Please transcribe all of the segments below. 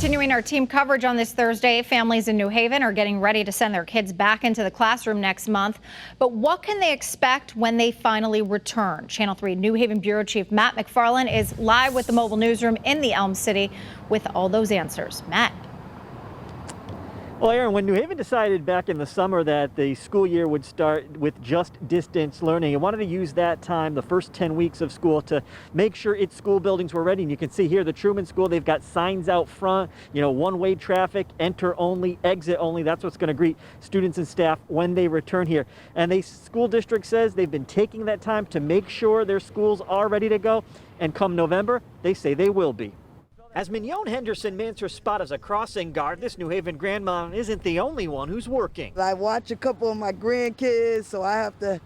Continuing our team coverage on this Thursday, families in New Haven are getting ready to send their kids back into the classroom next month. But what can they expect when they finally return? Channel 3 New Haven Bureau Chief Matt McFarland is live with the mobile newsroom in the Elm City with all those answers. Matt. Well, Aaron, when New Haven decided back in the summer that the school year would start with just distance learning, it wanted to use that time, the first 10 weeks of school, to make sure its school buildings were ready. And you can see here, the Truman School, they've got signs out front, one-way traffic, enter only, exit only. That's what's going to greet students and staff when they return here. And the school district says they've been taking that time to make sure their schools are ready to go. And come November, they say they will be. As Mignon Henderson mans her spot as a crossing guard, this New Haven grandmom isn't the only one who's working. I watch a couple of my grandkids, so I have to,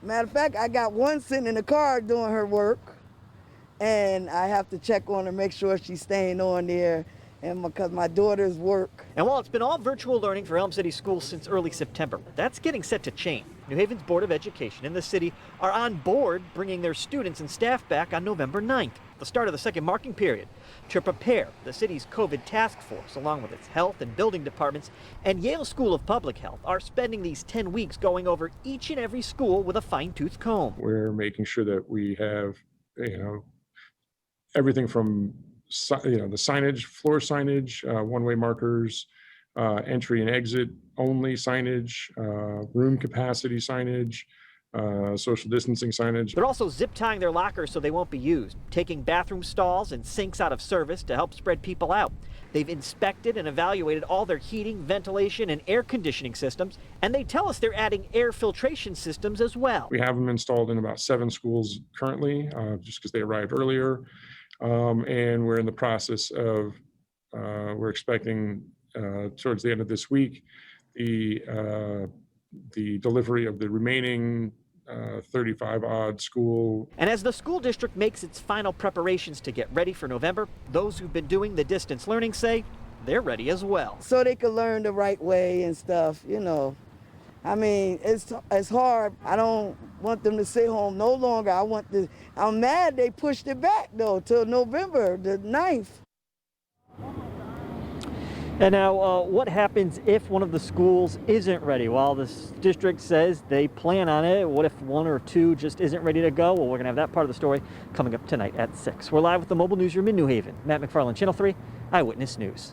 matter of fact, I got one sitting in the car doing her work, and I have to check on her, make sure she's staying on there, and because my daughter's work. And while it's been all virtual learning for Elm City schools since early September, that's getting set to change. New Haven's Board of Education and the city are on board bringing their students and staff back on November 9th, the start of the second marking period, to prepare. The city's COVID task force, along with its health and building departments, and Yale School of Public Health are spending these 10 weeks going over each and every school with a fine-tooth comb. We're making sure that we have, everything from the signage, floor signage, one-way markers, entry and exit only signage, room capacity signage, social distancing signage. They're also zip tying their lockers so they won't be used, taking bathroom stalls and sinks out of service to help spread people out. They've inspected and evaluated all their heating, ventilation, and air conditioning systems, and they tell us they're adding air filtration systems as well. We have them installed in about 7 schools currently, just because they arrived earlier. And we're in the process of, we're expecting towards the end of this week, the delivery of the remaining 35-odd school. And as the school district makes its final preparations to get ready for November, those who've been doing the distance learning say they're ready as well. So they can learn the right way and stuff, I mean, it's hard. I don't want them to stay home no longer. I'm mad they pushed it back, though, till November the 9th. And now, what happens if one of the schools isn't ready? Well, the district says they plan on it. What if one or two just isn't ready to go? Well, we're going to have that part of the story coming up tonight at 6. We're live with the mobile newsroom in New Haven. Matt McFarland, Channel 3 Eyewitness News.